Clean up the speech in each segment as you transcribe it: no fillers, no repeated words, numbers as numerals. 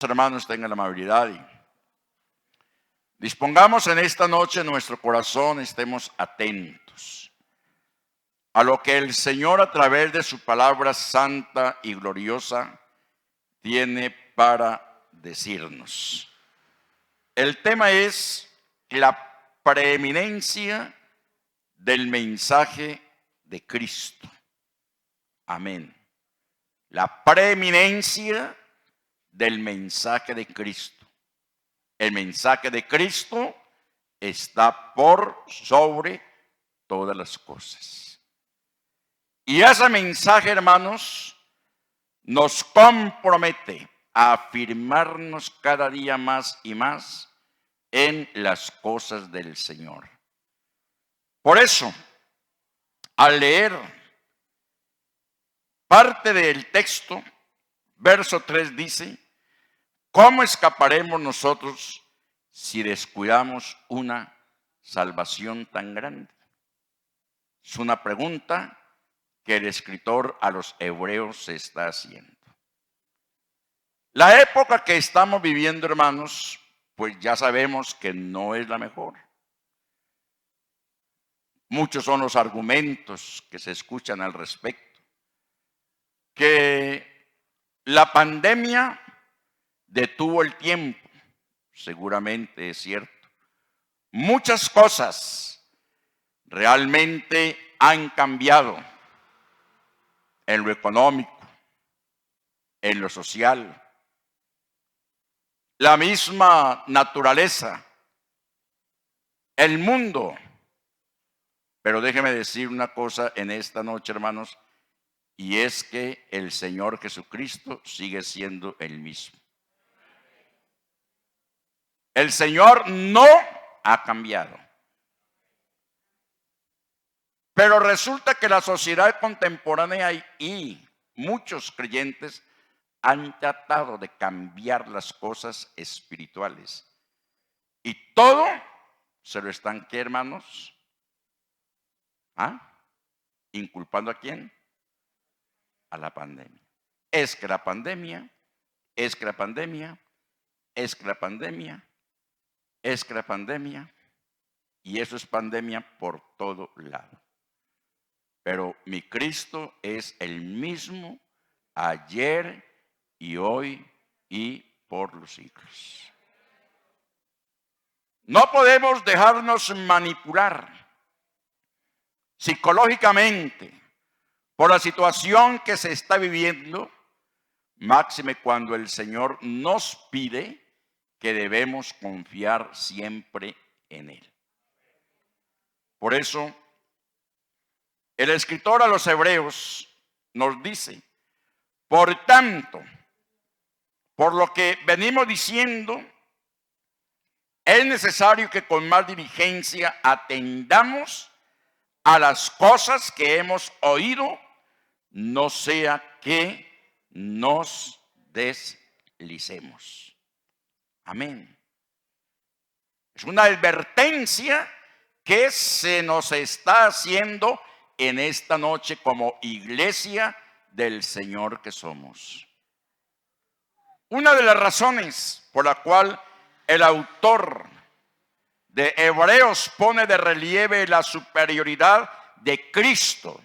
Hermanos, tengan la amabilidad y dispongamos en esta noche nuestro corazón, estemos atentos a lo que el Señor a través de su palabra santa y gloriosa tiene para decirnos. El tema es la preeminencia del mensaje de Cristo. Amén. La preeminencia del mensaje de Cristo. El mensaje de Cristo está por sobre todas las cosas. Y ese mensaje, hermanos, nos compromete a afirmarnos cada día más y más en las cosas del Señor. Por eso, al leer parte del texto, verso 3 dice: ¿cómo escaparemos nosotros si descuidamos una salvación tan grande? Es una pregunta que el escritor a los hebreos se está haciendo. La época que estamos viviendo, hermanos, pues ya sabemos que no es la mejor. Muchos son los argumentos que se escuchan al respecto. Que la pandemia detuvo el tiempo, seguramente es cierto. Muchas cosas realmente han cambiado en lo económico, en lo social. La misma naturaleza, el mundo. Pero déjeme decir una cosa en esta noche, hermanos, y es que el Señor Jesucristo sigue siendo el mismo. El Señor no ha cambiado. Pero resulta que la sociedad contemporánea y muchos creyentes han tratado de cambiar las cosas espirituales. Y todo se lo están, ¿qué, hermanos? ¿Inculpando a quién? A la pandemia. Es que la pandemia, es que la pandemia, es que la pandemia, es que la pandemia, y eso es pandemia por todo lado. Pero mi Cristo es el mismo ayer y hoy y por los siglos. No podemos dejarnos manipular psicológicamente por la situación que se está viviendo, máxime cuando el Señor nos pide que debemos confiar siempre en Él. Por eso, el escritor a los hebreos nos dice: por tanto, por lo que venimos diciendo, es necesario que con más diligencia atendamos a las cosas que hemos oído, no sea que nos deslicemos. Amén. Es una advertencia que se nos está haciendo en esta noche como iglesia del Señor que somos. Una de las razones por la cual el autor de Hebreos pone de relieve la superioridad de Cristo,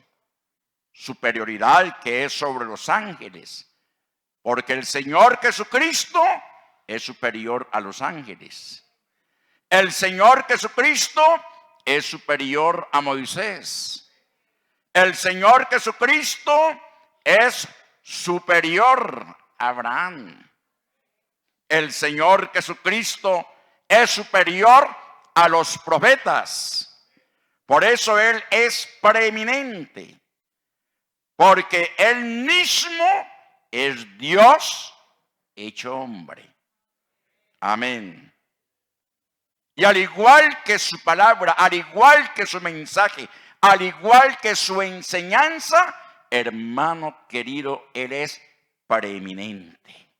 superioridad que es sobre los ángeles, porque el Señor Jesucristo es superior a los ángeles. El Señor Jesucristo es superior a Moisés. El Señor Jesucristo es superior a Abraham. El Señor Jesucristo es superior a los profetas. Por eso Él es preeminente, porque Él mismo es Dios hecho hombre. Amén. Y al igual que su palabra, al igual que su mensaje, al igual que su enseñanza, hermano querido, Él es preeminente.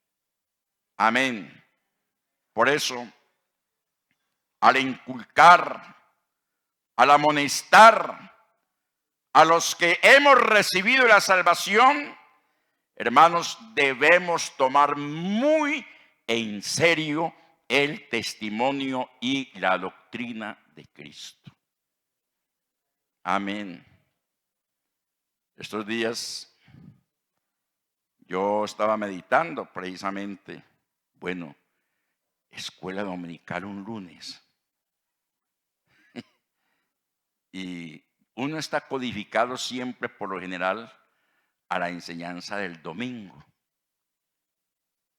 Amén. Por eso, al inculcar, al amonestar a los que hemos recibido la salvación, hermanos, debemos tomar muy en serio el testimonio y la doctrina de Cristo. Amén. Estos días yo estaba meditando precisamente, bueno, escuela dominical un lunes. Y uno está codificado siempre, por lo general, a la enseñanza del domingo.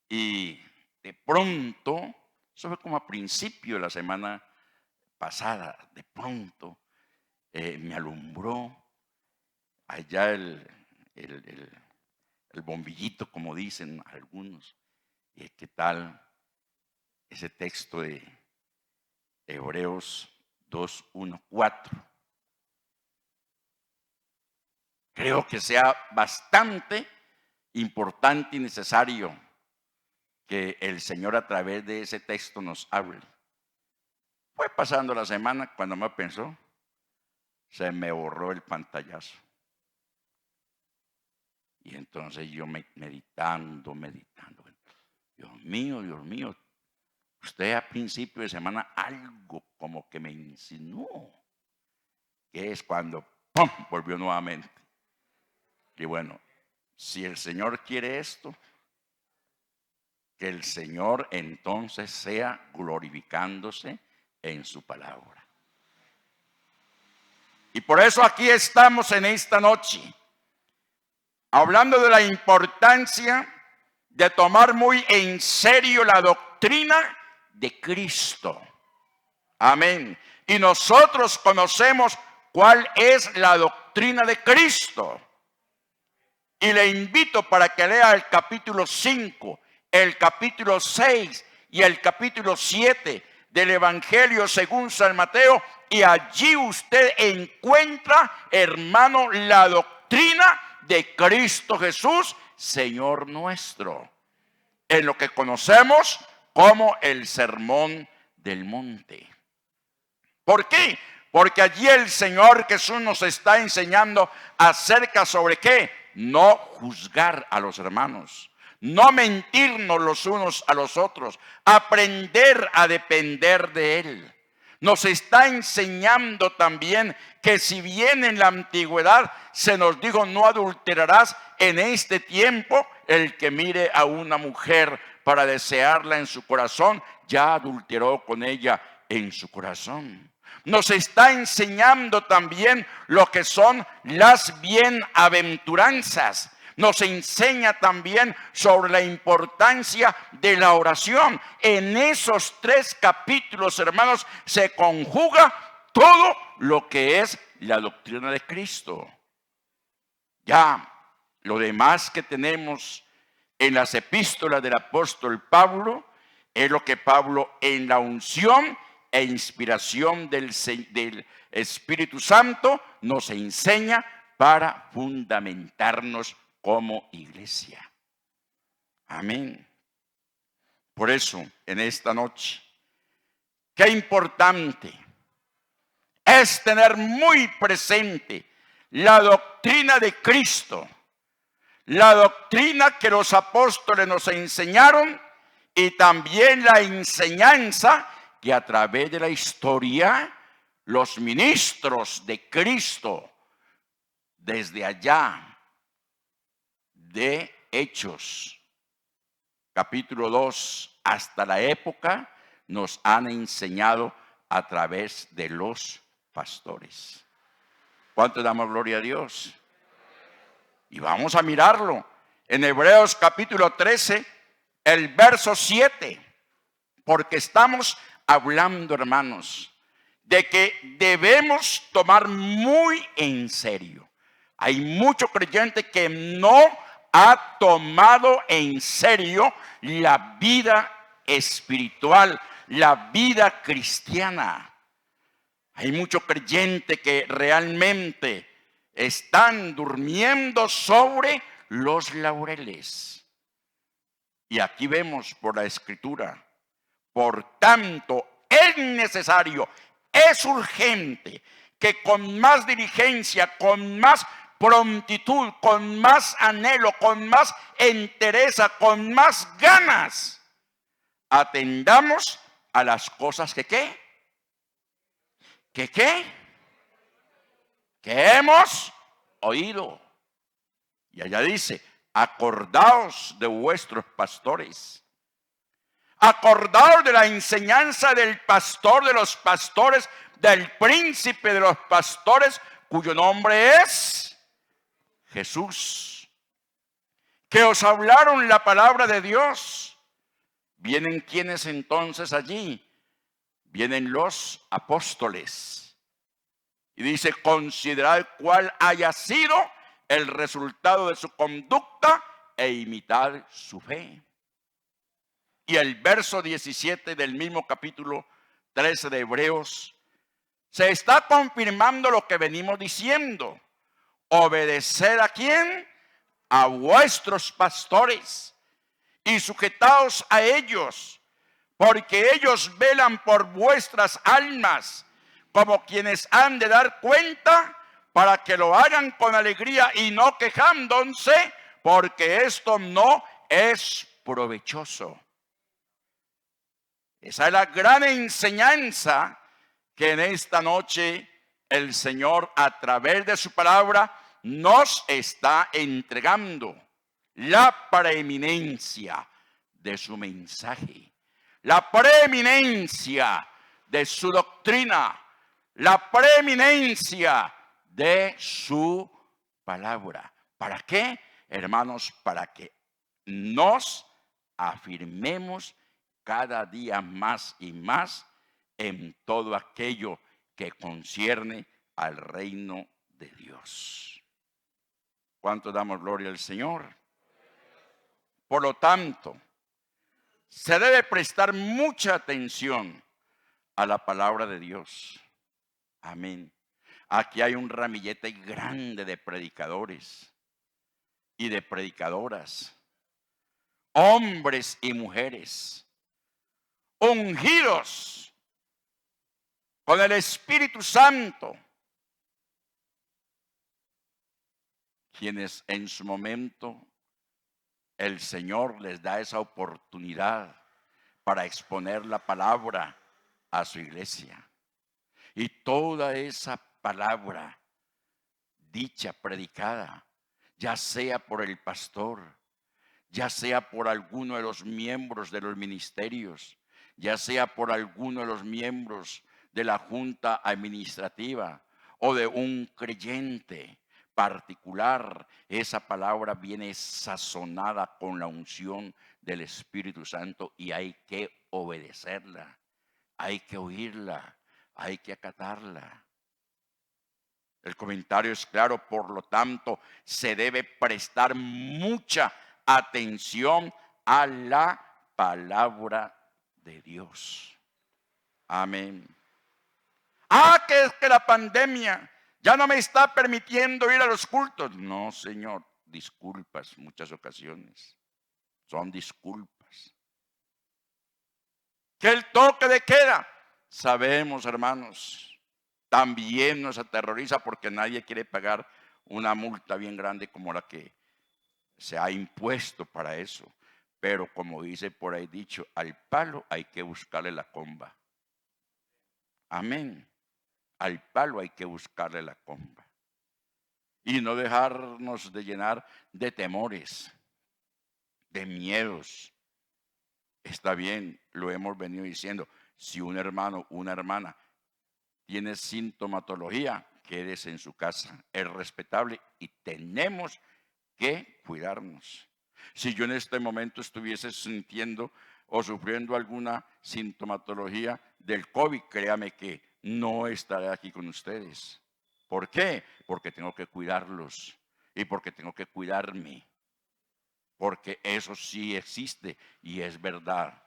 Y de pronto, eso fue como a principio de la semana pasada, de pronto me alumbró allá el bombillito, como dicen algunos. ¿Qué tal ese texto de Hebreos 2:1-4? Creo que sea bastante importante y necesario que el Señor a través de ese texto nos hable. Fue pasando la semana, cuando me pensó, se me borró el pantallazo. Y entonces yo meditando. Dios mío, usted a principio de semana algo como que me insinuó, que es cuando ¡pum!, volvió nuevamente. Y bueno, si el Señor quiere esto, que el Señor entonces sea glorificándose en su palabra. Y por eso aquí estamos en esta noche, hablando de la importancia de tomar muy en serio la doctrina de Cristo. Amén. Y nosotros conocemos cuál es la doctrina de Cristo. Y le invito para que lea el capítulo 5, el capítulo 6 y el capítulo 7 del Evangelio según San Mateo. Y allí usted encuentra, hermano, la doctrina de Cristo Jesús, Señor nuestro, en lo que conocemos como el Sermón del Monte. ¿Por qué? Porque allí el Señor Jesús nos está enseñando acerca sobre qué: no juzgar a los hermanos, no mentirnos los unos a los otros, aprender a depender de Él. Nos está enseñando también que si bien en la antigüedad se nos dijo no adulterarás, en este tiempo el que mire a una mujer para desearla en su corazón, ya adulteró con ella en su corazón. Nos está enseñando también lo que son las bienaventuranzas. Nos enseña también sobre la importancia de la oración. En esos 3 capítulos, hermanos, se conjuga todo lo que es la doctrina de Cristo. Ya lo demás que tenemos en las epístolas del apóstol Pablo es lo que Pablo, en la unción e inspiración del Espíritu Santo, nos enseña para fundamentarnos como iglesia. Amén. Por eso, en esta noche, qué importante es tener muy presente la doctrina de Cristo, la doctrina que los apóstoles nos enseñaron, y también la enseñanza que a través de la historia los ministros de Cristo, desde allá de Hechos, capítulo 2, hasta la época, nos han enseñado a través de los pastores. ¿Cuánto damos gloria a Dios? Y vamos a mirarlo en Hebreos capítulo 13, el verso 7, porque estamos hablando, hermanos, de que debemos tomar muy en serio. Hay mucho creyente que no ha tomado en serio la vida espiritual, la vida cristiana. Hay mucho creyente que realmente están durmiendo sobre los laureles. Y aquí vemos por la Escritura: por tanto, es necesario, es urgente que con más diligencia, con más prontitud, con más anhelo, con más entereza, con más ganas, atendamos a las cosas que ¿qué? Que hemos oído. Y allá dice, acordaos de vuestros pastores. Acordaos de la enseñanza del pastor de los pastores, del príncipe de los pastores, cuyo nombre es Jesús. Que os hablaron la palabra de Dios. ¿Vienen quiénes entonces allí? Vienen los apóstoles. Y dice, considerad cuál haya sido el resultado de su conducta e imitad su fe. Y el verso 17 del mismo capítulo 13 de Hebreos, se está confirmando lo que venimos diciendo. Obedecer ¿a quién? A vuestros pastores y sujetaos a ellos, porque ellos velan por vuestras almas, como quienes han de dar cuenta, para que lo hagan con alegría y no quejándose, porque esto no es provechoso. Esa es la gran enseñanza que en esta noche el Señor, a través de su palabra, nos está entregando. La preeminencia de su mensaje, la preeminencia de su doctrina, la preeminencia de su palabra. ¿Para qué, hermanos? Para que nos afirmemos cada día más y más en todo aquello que concierne al reino de Dios. ¿Cuánto damos gloria al Señor? Por lo tanto, se debe prestar mucha atención a la palabra de Dios. Amén. Aquí hay un ramillete grande de predicadores y de predicadoras, hombres y mujeres, ungidos con el Espíritu Santo, quienes en su momento el Señor les da esa oportunidad para exponer la palabra a su iglesia. Y toda esa palabra dicha, predicada, ya sea por el pastor, ya sea por alguno de los miembros de los ministerios, ya sea por alguno de los miembros de la junta administrativa o de un creyente particular, esa palabra viene sazonada con la unción del Espíritu Santo y hay que obedecerla, hay que oírla, hay que acatarla. El comentario es claro, por lo tanto, se debe prestar mucha atención a la palabra de Dios. Amén. Que es que la pandemia ya no me está permitiendo ir a los cultos. No, Señor, disculpas muchas ocasiones. Son disculpas. Que el toque de queda, sabemos, hermanos, también nos aterroriza porque nadie quiere pagar una multa bien grande como la que se ha impuesto para eso. Pero como dice por ahí dicho, al palo hay que buscarle la comba. Amén. Al palo hay que buscarle la comba. Y no dejarnos de llenar de temores, de miedos. Está bien, lo hemos venido diciendo. Si un hermano, una hermana tiene sintomatología, quédese en su casa. Es respetable y tenemos que cuidarnos. Si yo en este momento estuviese sintiendo o sufriendo alguna sintomatología del COVID, créame que no estaré aquí con ustedes. ¿Por qué? Porque tengo que cuidarlos y porque tengo que cuidarme. Porque eso sí existe y es verdad,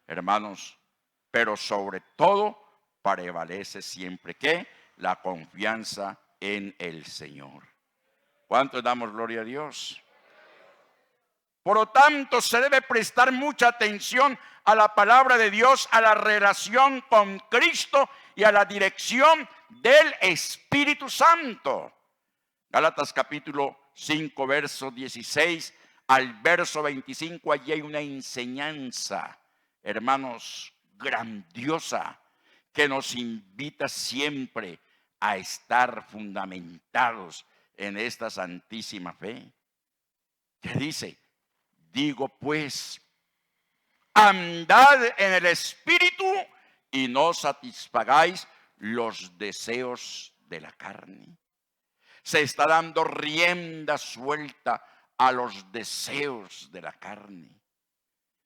hermanos. Pero sobre todo prevalece siempre que la confianza en el Señor. ¿Cuánto damos gloria a Dios? Por lo tanto, se debe prestar mucha atención a la palabra de Dios, a la relación con Cristo y a la dirección del Espíritu Santo. Gálatas capítulo 5, verso 16 al verso 25, allí hay una enseñanza hermanos, grandiosa, que nos invita siempre a estar fundamentados en esta santísima fe. Que dice, digo pues, andad en el Espíritu y no satisfagáis los deseos de la carne. Se está dando rienda suelta a los deseos de la carne.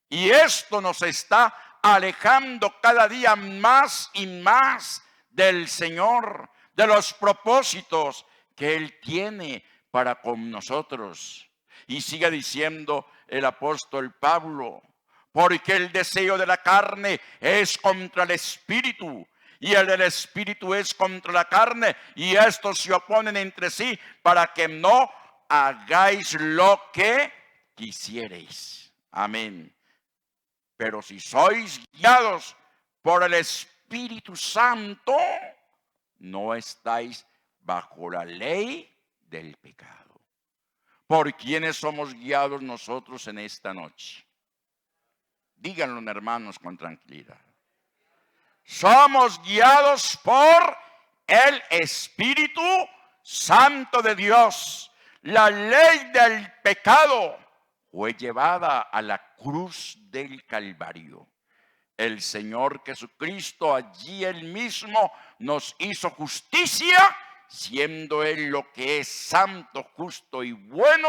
Y esto nos está alejando cada día más y más del Señor, de los propósitos que Él tiene para con nosotros. Y sigue diciendo el apóstol Pablo, porque el deseo de la carne es contra el espíritu, y el del espíritu es contra la carne, y estos se oponen entre sí para que no hagáis lo que quisiereis. Amén. Pero si sois guiados por el Espíritu Santo, no estáis bajo la ley del pecado. ¿Por quiénes somos guiados nosotros en esta noche? Díganlo, hermanos, con tranquilidad. Somos guiados por el Espíritu Santo de Dios. La ley del pecado fue llevada a la cruz del Calvario. El Señor Jesucristo allí Él mismo nos hizo justicia, siendo Él lo que es santo, justo y bueno.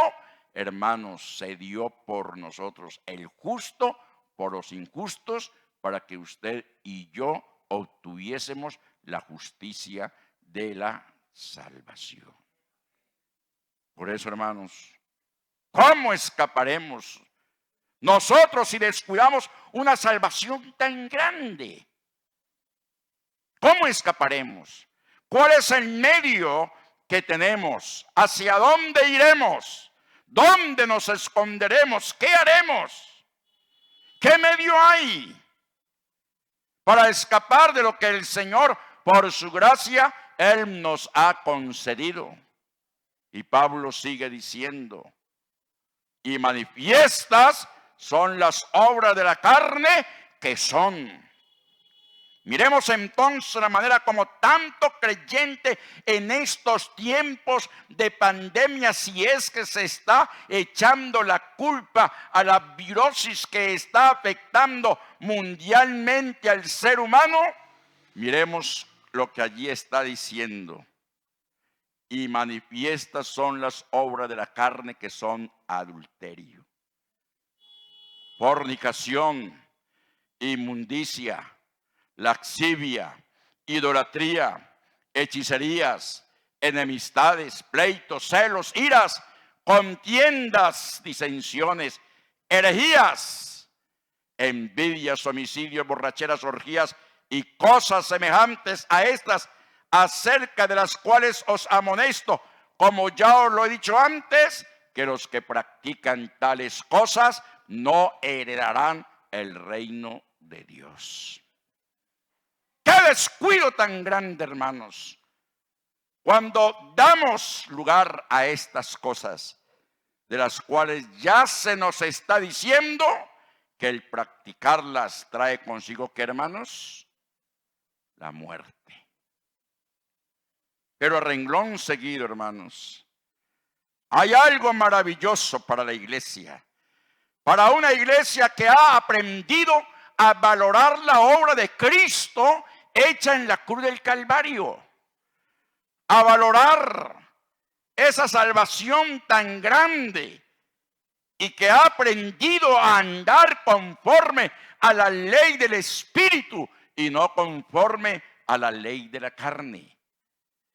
Hermanos, se dio por nosotros el justo por los injustos, para que usted y yo obtuviésemos la justicia de la salvación. Por eso, hermanos, ¿cómo escaparemos nosotros si descuidamos una salvación tan grande? ¿Cómo escaparemos? ¿Cuál es el medio que tenemos? ¿Hacia dónde iremos? ¿Dónde nos esconderemos? ¿Qué haremos? ¿Qué medio hay para escapar de lo que el Señor, por su gracia, Él nos ha concedido? Y Pablo sigue diciendo, y manifiestas son las obras de la carne que son. Miremos entonces la manera como tanto creyente en estos tiempos de pandemia, si es que se está echando la culpa a la virosis que está afectando mundialmente al ser humano, miremos lo que allí está diciendo. Y manifiestas son las obras de la carne que son adulterio, fornicación, inmundicia, lascivia, idolatría, hechicerías, enemistades, pleitos, celos, iras, contiendas, disensiones, herejías, envidias, homicidios, borracheras, orgías y cosas semejantes a estas, acerca de las cuales os amonesto, como ya os lo he dicho antes, que los que practican tales cosas no heredarán el reino de Dios. ¡Qué descuido tan grande, hermanos! Cuando damos lugar a estas cosas, de las cuales ya se nos está diciendo que el practicarlas trae consigo, ¿qué, hermanos? La muerte. Pero a renglón seguido, hermanos, hay algo maravilloso para la iglesia. Para una iglesia que ha aprendido a valorar la obra de Cristo hecha en la cruz del Calvario. A valorar esa salvación tan grande y que ha aprendido a andar conforme a la ley del Espíritu y no conforme a la ley de la carne.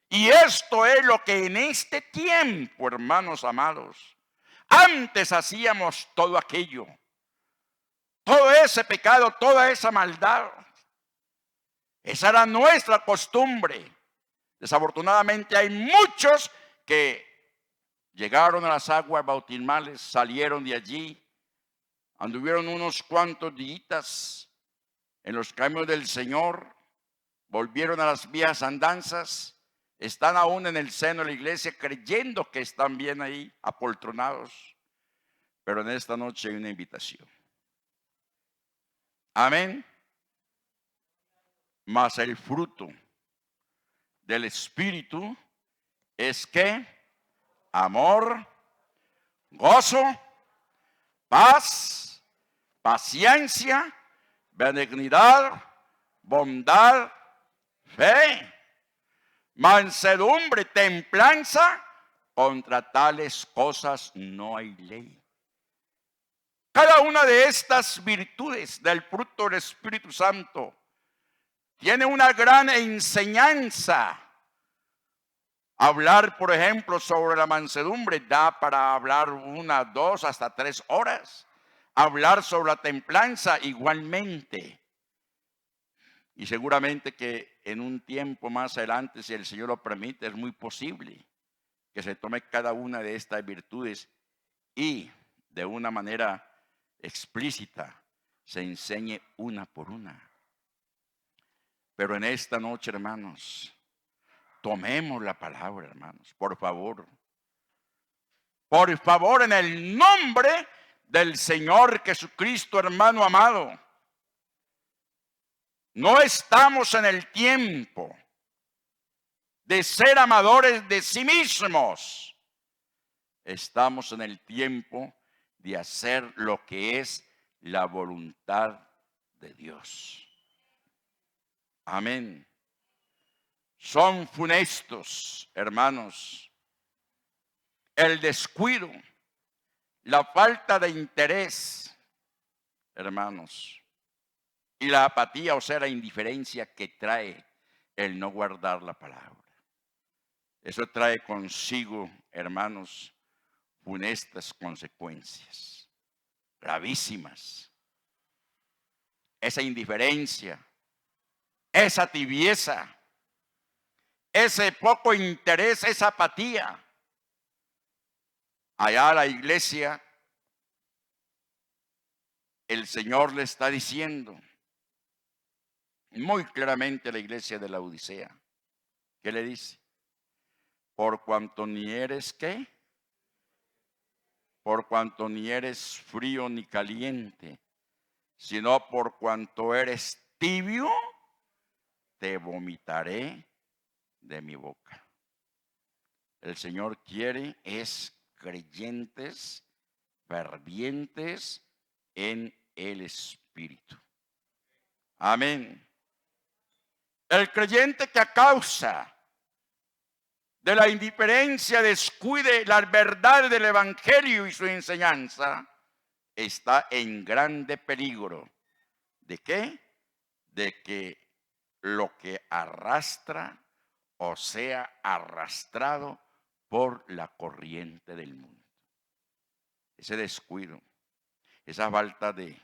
Y esto es lo que en este tiempo, hermanos amados, antes hacíamos todo aquello, todo ese pecado, toda esa maldad. Esa era nuestra costumbre. Desafortunadamente hay muchos que llegaron a las aguas bautismales, salieron de allí, anduvieron unos cuantos días en los caminos del Señor, volvieron a las viejas andanzas, están aún en el seno de la iglesia creyendo que están bien ahí, apoltronados. Pero en esta noche hay una invitación. Amén. Mas el fruto del Espíritu es que amor, gozo, paz, paciencia, benignidad, bondad, fe, mansedumbre, templanza. Contra tales cosas no hay ley. Cada una de estas virtudes del fruto del Espíritu Santo tiene una gran enseñanza. Hablar, por ejemplo, sobre la mansedumbre da para hablar 1, 2, hasta 3 horas. Hablar sobre la templanza igualmente. Y seguramente que en un tiempo más adelante, si el Señor lo permite, es muy posible que se tome cada una de estas virtudes y de una manera explícita se enseñe una por una. Pero en esta noche, hermanos, tomemos la palabra, hermanos, por favor. Por favor, en el nombre del Señor Jesucristo, hermano amado. No estamos en el tiempo de ser amadores de sí mismos. Estamos en el tiempo de hacer lo que es la voluntad de Dios. Amén. Son funestos, hermanos, el descuido, la falta de interés, hermanos, y la apatía, o sea, la indiferencia que trae el no guardar la palabra. Eso trae consigo, hermanos, funestas consecuencias, gravísimas. Esa indiferencia, esa tibieza, ese poco interés, esa apatía. Allá a la iglesia, el Señor le está diciendo muy claramente a la iglesia de la Odisea. ¿Qué le dice? Por cuanto ni eres ¿qué? Por cuanto ni eres frío ni caliente, sino por cuanto eres tibio, te vomitaré de mi boca. El Señor quiere es creyentes fervientes en el Espíritu. Amén. El creyente que a causa de la indiferencia descuide la verdad del Evangelio y su enseñanza, está en grande peligro. ¿De qué? De que lo que arrastra o sea arrastrado por la corriente del mundo. Ese descuido, esa falta de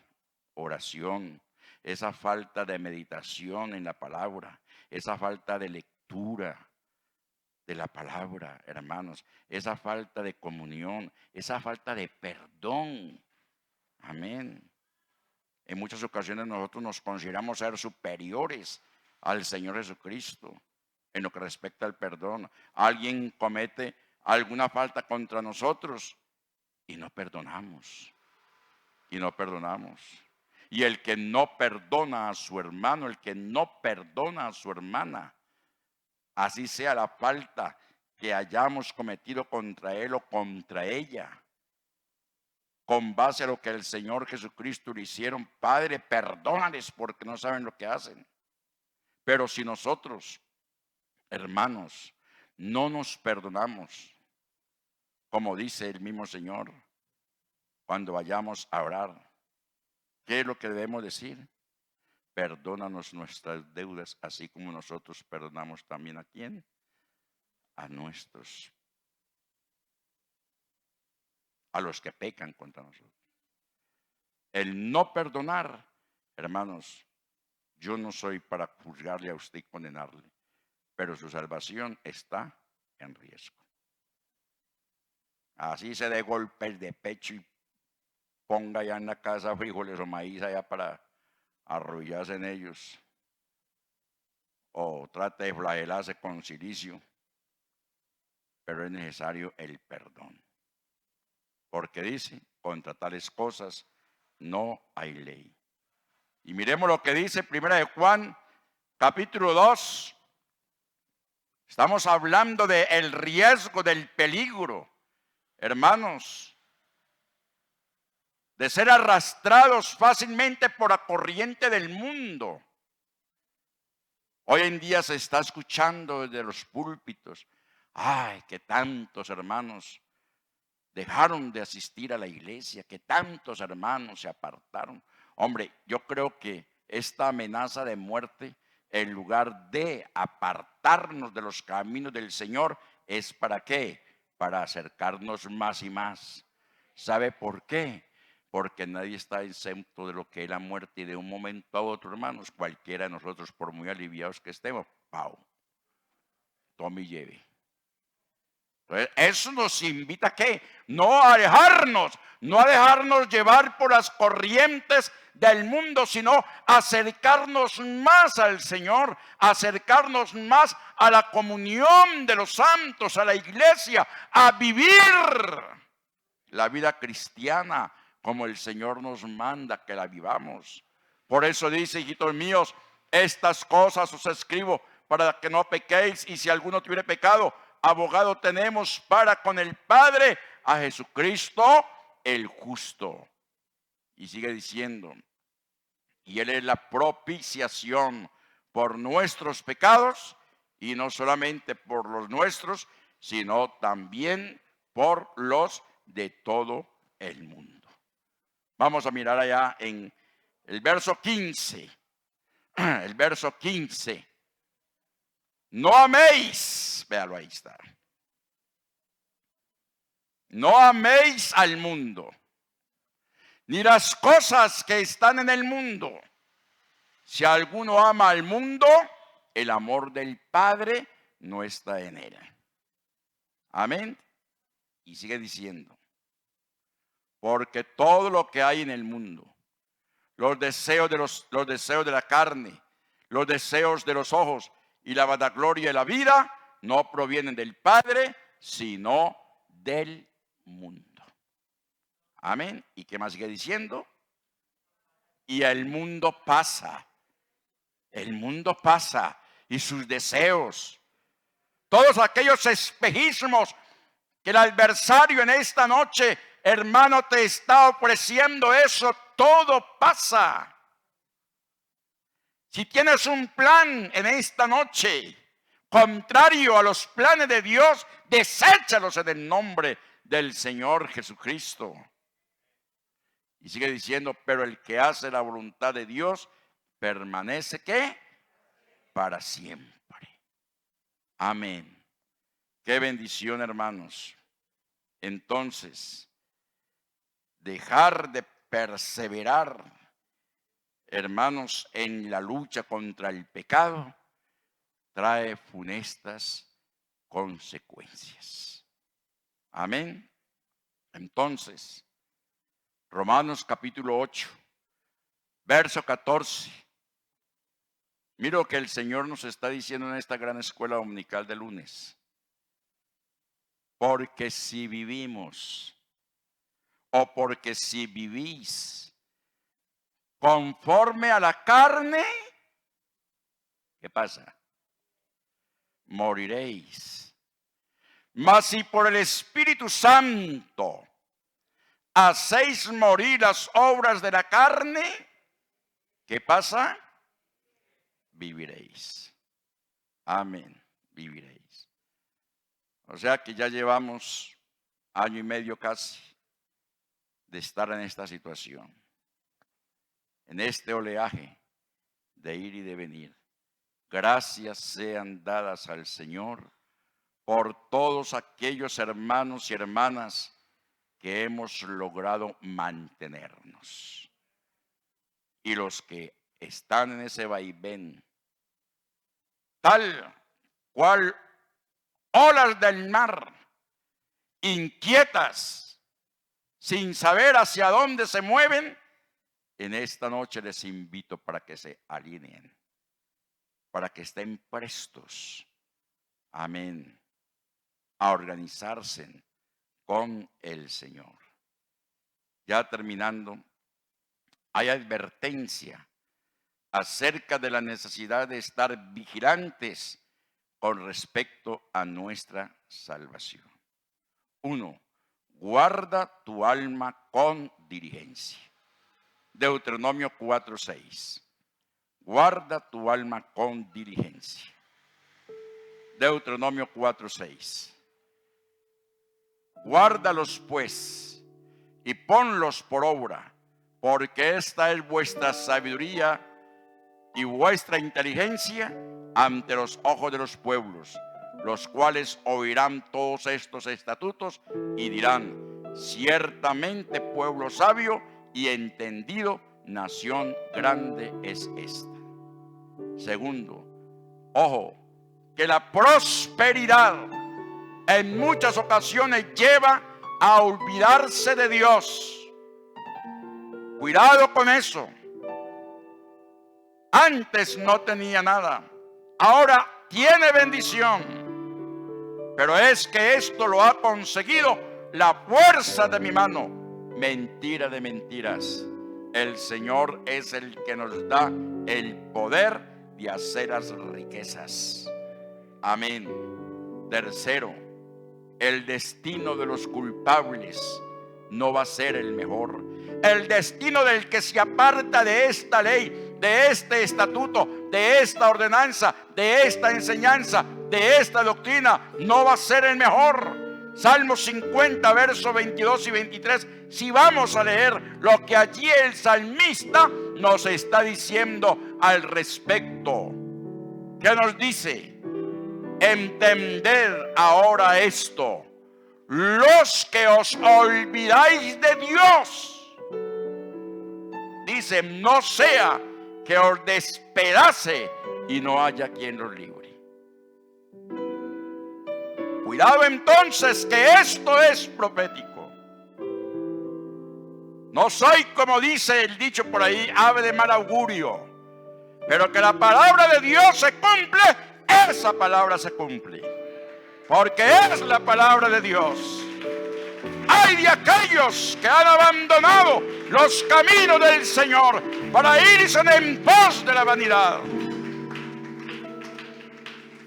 oración, esa falta de meditación en la palabra, esa falta de lectura de la palabra, hermanos, esa falta de comunión, esa falta de perdón. Amén. En muchas ocasiones nosotros nos consideramos ser superiores al Señor Jesucristo en lo que respecta al perdón. Alguien comete alguna falta contra nosotros y no perdonamos. Y no perdonamos. Y el que no perdona a su hermano, el que no perdona a su hermana, así sea la falta que hayamos cometido contra él o contra ella, con base a lo que el Señor Jesucristo le hicieron, Padre, perdónales porque no saben lo que hacen. Pero si nosotros, hermanos, no nos perdonamos, como dice el mismo Señor, cuando vayamos a orar, ¿qué es lo que debemos decir? Perdónanos nuestras deudas, así como nosotros perdonamos también a quién, a los que pecan contra nosotros. El no perdonar, hermanos, yo no soy para juzgarle a usted y condenarle, pero su salvación está en riesgo. Así se dé golpes de pecho y ponga ya en la casa frijoles o maíz allá para arrollarse en ellos, o trate de flagelarse con cilicio, pero es necesario el perdón, porque dice, contra tales cosas no hay ley. Y miremos lo que dice Primera de Juan, capítulo 2. Estamos hablando del riesgo, del peligro, hermanos, de ser arrastrados fácilmente por la corriente del mundo. Hoy en día se está escuchando desde los púlpitos, ay, que tantos hermanos dejaron de asistir a la iglesia, que tantos hermanos se apartaron. Hombre, yo creo que esta amenaza de muerte, en lugar de apartarnos de los caminos del Señor, es ¿para qué? Para acercarnos más y más. ¿Sabe por qué? Porque nadie está exento de lo que es la muerte, y de un momento a otro, hermanos, cualquiera de nosotros, por muy aliviados que estemos, ¡pau! Tome y lleve. Entonces, eso nos invita a ¿qué? No a dejarnos, no a dejarnos llevar por las corrientes del mundo, sino a acercarnos más al Señor, acercarnos más a la comunión de los santos, a la iglesia, a vivir la vida cristiana como el Señor nos manda que la vivamos. Por eso dice, hijitos míos, estas cosas os escribo para que no pequéis, y si alguno tuviere pecado, abogado tenemos para con el Padre, a Jesucristo el justo. Y sigue diciendo, y Él es la propiciación por nuestros pecados, y no solamente por los nuestros, sino también por los de todo el mundo. Vamos a mirar allá en el verso 15. El verso 15. No améis, véalo, ahí está. No améis al mundo, ni las cosas que están en el mundo. Si alguno ama al mundo, el amor del Padre no está en él. Amén. Y sigue diciendo, porque todo lo que hay en el mundo, los deseos de la carne, los deseos de los ojos y la vanagloria de la vida, no provienen del Padre, sino del mundo. Amén. ¿Y qué más sigue diciendo? Y el mundo pasa y sus deseos, todos aquellos espejismos que el adversario en esta noche, hermano, te está ofreciendo, eso todo pasa. Si tienes un plan en esta noche contrario a los planes de Dios, deséchalos en el nombre del Señor Jesucristo. Y sigue diciendo, pero el que hace la voluntad de Dios permanece ¿qué? Para siempre. Amén. Qué bendición, hermanos. Entonces, dejar de perseverar, hermanos, en la lucha contra el pecado trae funestas consecuencias. Amén. Entonces, Romanos capítulo 8, verso 14. Mira lo que el Señor nos está diciendo en esta gran escuela dominical de lunes. Porque si vivimos, o porque si vivís conforme a la carne, ¿qué pasa? Moriréis. Mas si por el Espíritu Santo hacéis morir las obras de la carne, ¿qué pasa? Viviréis. Amén, viviréis. O sea que ya llevamos año y medio casi de estar en esta situación, en este oleaje de ir y de venir. Gracias sean dadas al Señor por todos aquellos hermanos y hermanas que hemos logrado mantenernos. Y los que están en ese vaivén, tal cual olas del mar, inquietas, sin saber hacia dónde se mueven, en esta noche les invito para que se alineen, para que estén prestos, amén, a organizarse con el Señor. Ya terminando, hay advertencia acerca de la necesidad de estar vigilantes con respecto a nuestra salvación. 1. Guarda tu alma con diligencia. Deuteronomio 4:6. Guarda tu alma con diligencia. Deuteronomio 4:6. Guárdalos pues y ponlos por obra, porque esta es vuestra sabiduría y vuestra inteligencia ante los ojos de los pueblos, los cuales oirán todos estos estatutos y dirán: ciertamente pueblo sabio y entendido, nación grande es esta. Segundo, ojo, que la prosperidad en muchas ocasiones lleva a olvidarse de Dios. Cuidado con eso. Antes no tenía nada, ahora tiene bendición, pero es que esto lo ha conseguido la fuerza de mi mano. Mentira de mentiras. El Señor es el que nos da el poder de hacer las riquezas. Amén. Tercero, el destino de los culpables no va a ser el mejor. El destino del que se aparta de esta ley, de este estatuto, de esta ordenanza, de esta enseñanza, de esta doctrina, no va a ser el mejor. Salmo 50, versos 22 y 23. Si vamos a leer lo que allí el salmista nos está diciendo al respecto. ¿Qué nos dice? Entended ahora esto, los que os olvidáis de Dios. Dice: no sea que os despedace y no haya quien los libre. Cuidado entonces, que esto es profético. No soy, como dice el dicho por ahí, ave de mal augurio, pero que la palabra de Dios se cumple. Esa palabra se cumple, porque es la palabra de Dios. Ay de aquellos que han abandonado los caminos del Señor para irse en pos de la vanidad.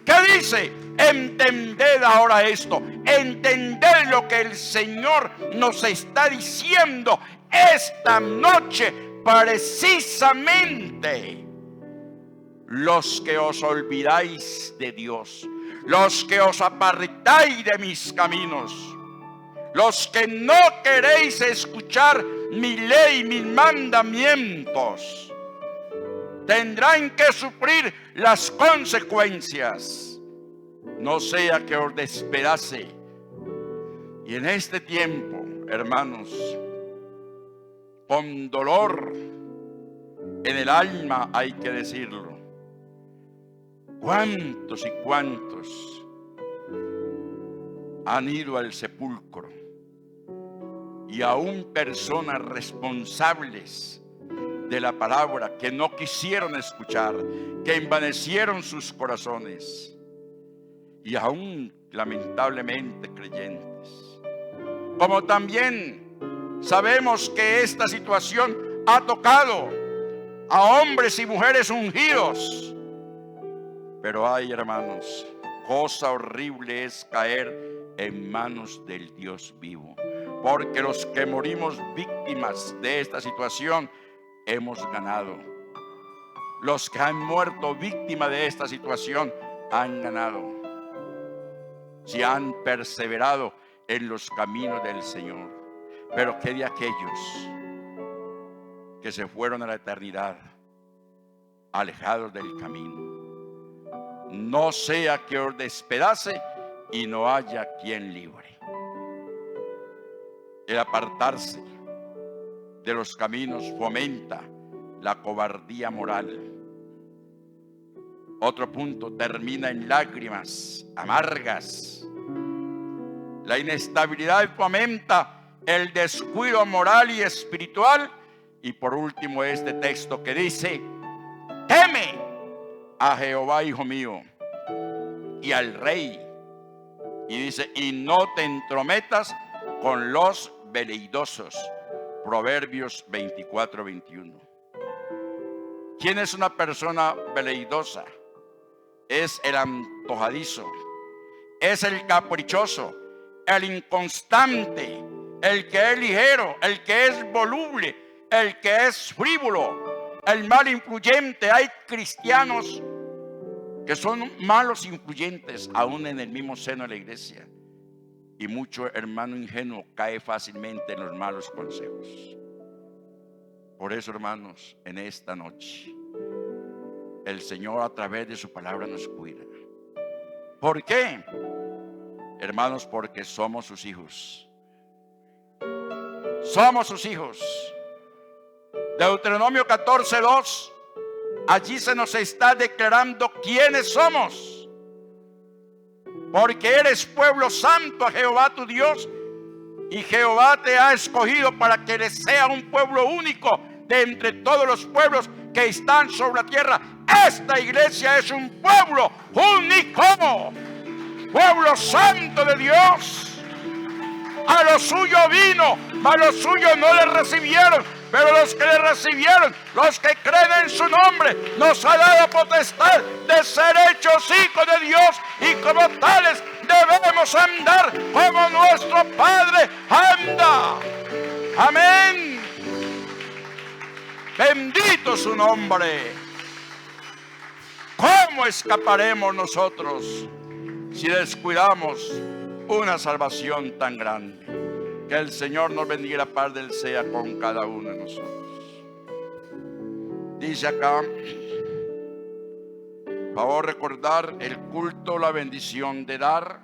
¿Qué dice? Entended ahora esto. Entended lo que el Señor nos está diciendo esta noche precisamente. Los que os olvidáis de Dios, los que os apartáis de mis caminos, los que no queréis escuchar mi ley, mis mandamientos, tendrán que sufrir las consecuencias. No sea que os despedace. Y en este tiempo, hermanos, con dolor en el alma hay que decirlo, ¿cuántos y cuántos han ido al sepulcro? Y aún personas responsables de la palabra que no quisieron escuchar, que envanecieron sus corazones, y aún lamentablemente creyentes. Como también sabemos que esta situación ha tocado a hombres y mujeres ungidos. Pero ay, hermanos, cosa horrible es caer en manos del Dios vivo. Porque los que morimos víctimas de esta situación hemos ganado. Los que han muerto víctimas de esta situación han ganado. Si han perseverado en los caminos del Señor. Pero ¿qué de aquellos que se fueron a la eternidad alejados del camino? No sea que os despedace y no haya quien libre. El apartarse de los caminos fomenta la cobardía moral. Otro punto, termina en lágrimas amargas. La inestabilidad fomenta el descuido moral y espiritual. Y por último, este texto que dice: teme a Jehová, hijo mío, y al rey. Y dice: y no te entrometas con los veleidosos. Proverbios 24:21. ¿Quién es una persona veleidosa? Es el antojadizo, es el caprichoso, el inconstante, el que es ligero, el que es voluble, el que es frívolo, el mal influyente. Hay cristianos que son malos influyentes aún en el mismo seno de la iglesia. Y mucho hermano ingenuo cae fácilmente en los malos consejos. Por eso, hermanos, en esta noche el Señor a través de su palabra nos cuida. ¿Por qué? Hermanos, porque somos sus hijos. Somos sus hijos. Deuteronomio 14:2. Allí se nos está declarando quiénes somos. Porque eres pueblo santo a Jehová tu Dios, y Jehová te ha escogido para que eres sea un pueblo único de entre todos los pueblos que están sobre la tierra. Esta iglesia es un pueblo único, pueblo santo de Dios. A lo suyo vino, mas los suyos no le recibieron. Pero los que le recibieron, los que creen en su nombre, nos ha dado potestad de ser hechos hijos de Dios, y como tales debemos andar como nuestro Padre anda. Amén. Bendito su nombre. ¿Cómo escaparemos nosotros si descuidamos una salvación tan grande? Que el Señor nos bendiga, la paz del sea con cada uno de nosotros. Dice acá, favor recordar el culto, la bendición de dar.